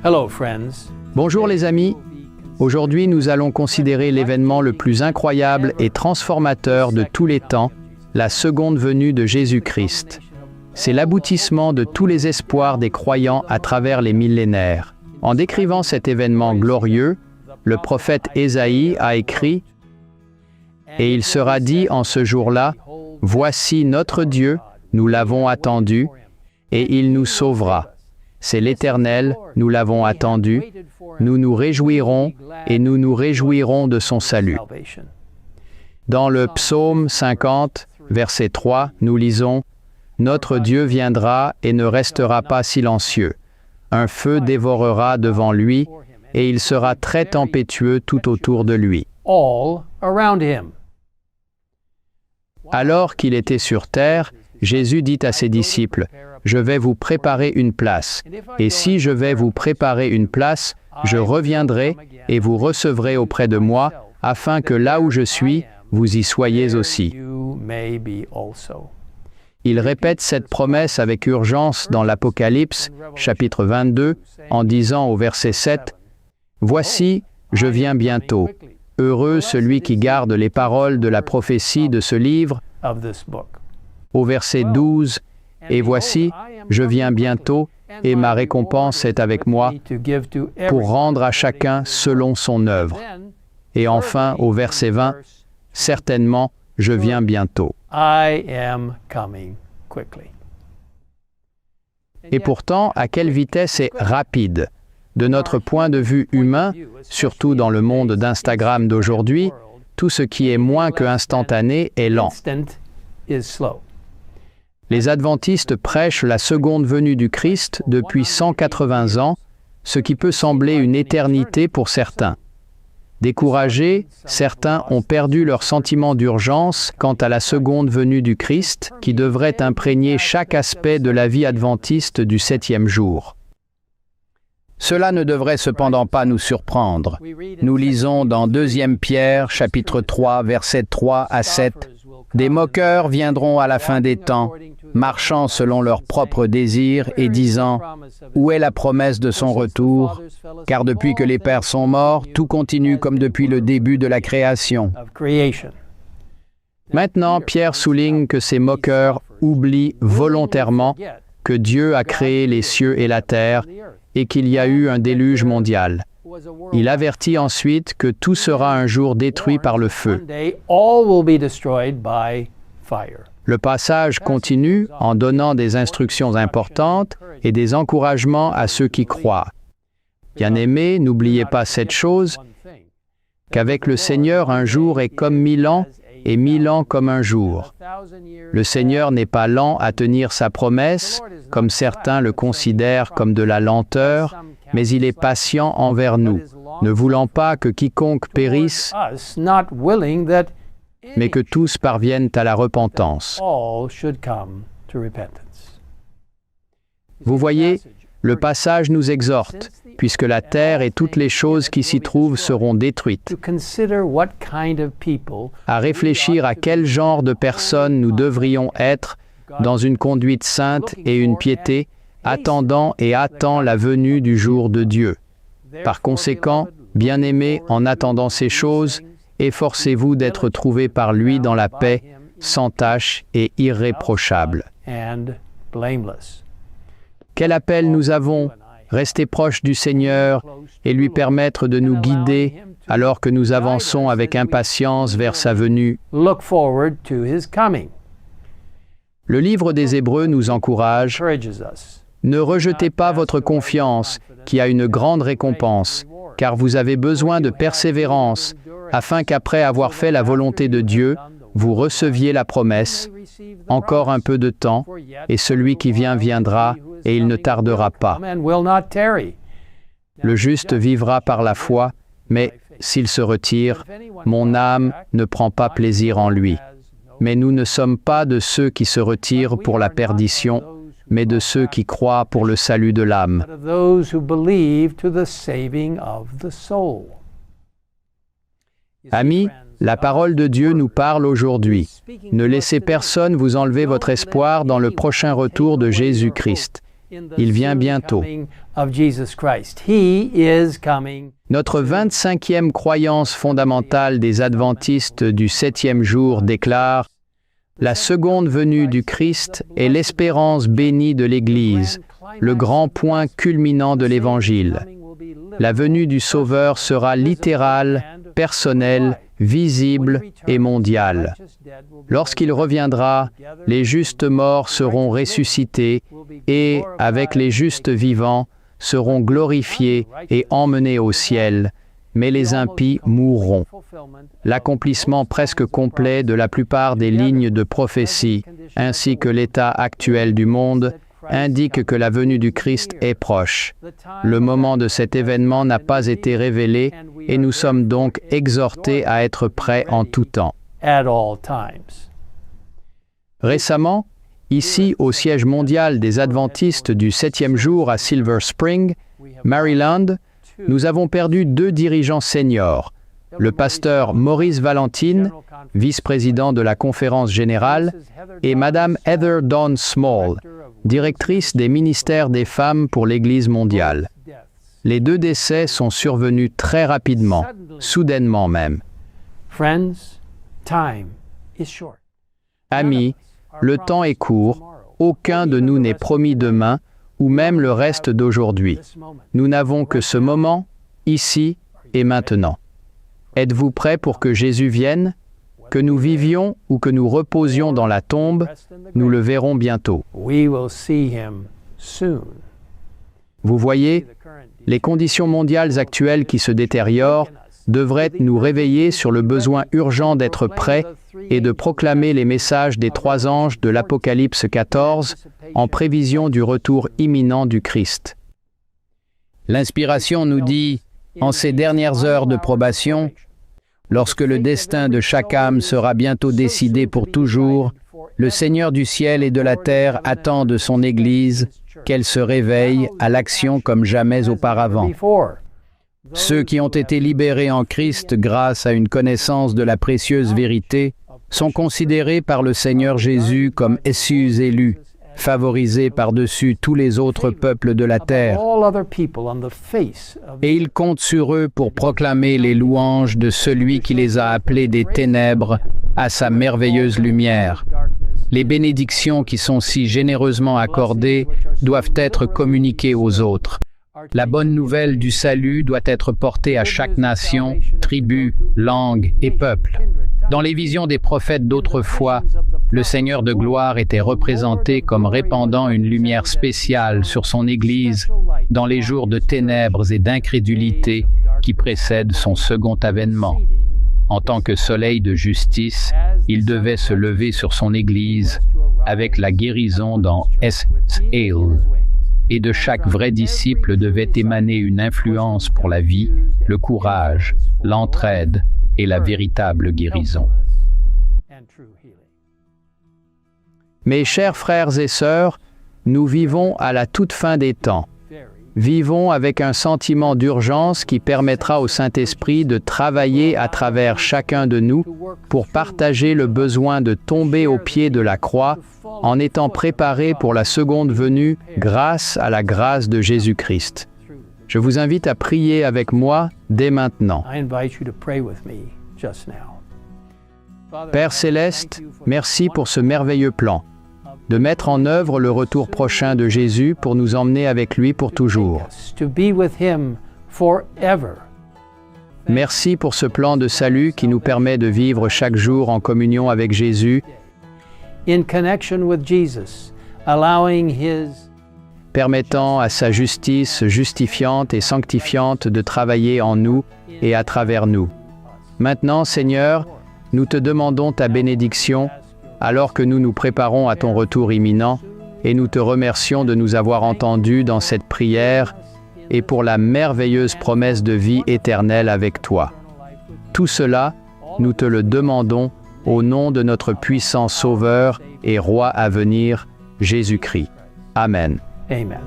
Hello, friends. Bonjour les amis, aujourd'hui nous allons considérer l'événement le plus incroyable et transformateur de tous les temps, la seconde venue de Jésus-Christ. C'est l'aboutissement de tous les espoirs des croyants à travers les millénaires. En décrivant cet événement glorieux, le prophète Ésaïe a écrit « Et il sera dit en ce jour-là, voici notre Dieu, nous l'avons attendu, et il nous sauvera. C'est l'Éternel, nous l'avons attendu, nous nous réjouirons et nous nous réjouirons de son salut. » Dans le psaume 50, verset 3, nous lisons « Notre Dieu viendra et ne restera pas silencieux. Un feu dévorera devant lui, et il sera très tempétueux tout autour de lui. » Alors qu'il était sur terre, Jésus dit à ses disciples, « Je vais vous préparer une place, et si je vais vous préparer une place, je reviendrai et vous recevrez auprès de moi, afin que là où je suis, vous y soyez aussi. » Il répète cette promesse avec urgence dans l'Apocalypse, chapitre 22, en disant au verset 7, « Voici, je viens bientôt. Heureux celui qui garde les paroles de la prophétie de ce livre. » Au verset 12, « Et voici, je viens bientôt, et ma récompense est avec moi, pour rendre à chacun selon son œuvre. » Et enfin, au verset 20, « Certainement, je viens bientôt. » Et pourtant, à quelle vitesse est rapide? De notre point de vue humain, surtout dans le monde d'Instagram d'aujourd'hui, tout ce qui est moins que instantané est lent. Les adventistes prêchent la seconde venue du Christ depuis 180 ans, ce qui peut sembler une éternité pour certains. Découragés, certains ont perdu leur sentiment d'urgence quant à la seconde venue du Christ, qui devrait imprégner chaque aspect de la vie adventiste du 7e jour. Cela ne devrait cependant pas nous surprendre. Nous lisons dans 2 Pierre, chapitre 3, versets 3 à 7, « Des moqueurs viendront à la fin des temps, marchant selon leurs propres désirs et disant, « Où est la promesse de son retour? Car depuis que les pères sont morts, tout continue comme depuis le début de la création. » Maintenant, Pierre souligne que ces moqueurs oublient volontairement que Dieu a créé les cieux et la terre et qu'il y a eu un déluge mondial. Il avertit ensuite que tout sera un jour détruit par le feu. Le passage continue en donnant des instructions importantes et des encouragements à ceux qui croient. Bien-aimés, n'oubliez pas cette chose, qu'avec le Seigneur, un jour est comme 1000 ans et 1000 ans comme un jour. Le Seigneur n'est pas lent à tenir sa promesse, comme certains le considèrent comme de la lenteur, mais il est patient envers nous, ne voulant pas que quiconque périsse, mais que tous parviennent à la repentance. Vous voyez, le passage nous exhorte, puisque la terre et toutes les choses qui s'y trouvent seront détruites, à réfléchir à quel genre de personnes nous devrions être dans une conduite sainte et une piété, attendant et attend la venue du jour de Dieu. Par conséquent, bien-aimés, en attendant ces choses, efforcez-vous d'être trouvés par lui dans la paix, sans tache et irréprochable. Quel appel nous avons! Rester proche du Seigneur et lui permettre de nous guider alors que nous avançons avec impatience vers sa venue. Le livre des Hébreux nous encourage. Ne rejetez pas votre confiance, qui a une grande récompense, car vous avez besoin de persévérance, afin qu'après avoir fait la volonté de Dieu, vous receviez la promesse. Encore un peu de temps, et celui qui vient viendra, et il ne tardera pas. Le juste vivra par la foi, mais s'il se retire, mon âme ne prend pas plaisir en lui. Mais nous ne sommes pas de ceux qui se retirent pour la perdition, mais de ceux qui croient pour le salut de l'âme. Amis, la parole de Dieu nous parle aujourd'hui. Ne laissez personne vous enlever votre espoir dans le prochain retour de Jésus-Christ. Il vient bientôt. Notre 25e croyance fondamentale des adventistes du 7e jour déclare « La seconde venue du Christ est l'espérance bénie de l'Église, le grand point culminant de l'Évangile. La venue du Sauveur sera littérale, personnelle, visible et mondiale. Lorsqu'il reviendra, les justes morts seront ressuscités et, avec les justes vivants, seront glorifiés et emmenés au ciel, mais les impies mourront. » L'accomplissement presque complet de la plupart des lignes de prophétie, ainsi que l'état actuel du monde, indique que la venue du Christ est proche. Le moment de cet événement n'a pas été révélé et nous sommes donc exhortés à être prêts en tout temps. Récemment, ici au siège mondial des adventistes du 7e jour à Silver Spring, Maryland, nous avons perdu 2 dirigeants seniors, le pasteur Maurice Valentine, vice-président de la conférence générale, et Madame Heather Dawn Small, directrice des ministères des femmes pour l'Église mondiale. Les 2 décès sont survenus très rapidement, soudainement même. Amis, le temps est court, aucun de nous n'est promis demain ou même le reste d'aujourd'hui. Nous n'avons que ce moment, ici et maintenant. Êtes-vous prêts pour que Jésus vienne? Que nous vivions ou que nous reposions dans la tombe, nous le verrons bientôt. Vous voyez, les conditions mondiales actuelles qui se détériorent devraient nous réveiller sur le besoin urgent d'être prêts et de proclamer les messages des 3 anges de l'Apocalypse 14 en prévision du retour imminent du Christ. L'inspiration nous dit, en ces dernières heures de probation, lorsque le destin de chaque âme sera bientôt décidé pour toujours, le Seigneur du ciel et de la terre attend de son Église qu'elle se réveille à l'action comme jamais auparavant. Ceux qui ont été libérés en Christ grâce à une connaissance de la précieuse vérité sont considérés par le Seigneur Jésus comme essus élus, favorisés par-dessus tous les autres peuples de la terre. Et il compte sur eux pour proclamer les louanges de celui qui les a appelés des ténèbres à sa merveilleuse lumière. Les bénédictions qui sont si généreusement accordées doivent être communiquées aux autres. La bonne nouvelle du salut doit être portée à chaque nation, tribu, langue et peuple. Dans les visions des prophètes d'autrefois, le Seigneur de gloire était représenté comme répandant une lumière spéciale sur son Église dans les jours de ténèbres et d'incrédulité qui précèdent son second avènement. En tant que soleil de justice, il devait se lever sur son Église avec la guérison dans Es-Haïl. Et de chaque vrai disciple devait émaner une influence pour la vie, le courage, l'entraide et la véritable guérison. Mes chers frères et sœurs, nous vivons à la toute fin des temps. Vivons avec un sentiment d'urgence qui permettra au Saint-Esprit de travailler à travers chacun de nous pour partager le besoin de tomber au pied de la croix en étant préparés pour la seconde venue grâce à la grâce de Jésus-Christ. Je vous invite à prier avec moi dès maintenant. Père Céleste, merci pour ce merveilleux plan, de mettre en œuvre le retour prochain de Jésus pour nous emmener avec lui pour toujours. Merci pour ce plan de salut qui nous permet de vivre chaque jour en communion avec Jésus, permettant à sa justice justifiante et sanctifiante de travailler en nous et à travers nous. Maintenant, Seigneur, nous te demandons ta bénédiction alors que nous nous préparons à ton retour imminent et nous te remercions de nous avoir entendus dans cette prière et pour la merveilleuse promesse de vie éternelle avec toi. Tout cela, nous te le demandons au nom de notre puissant Sauveur et Roi à venir, Jésus-Christ. Amen. Amen.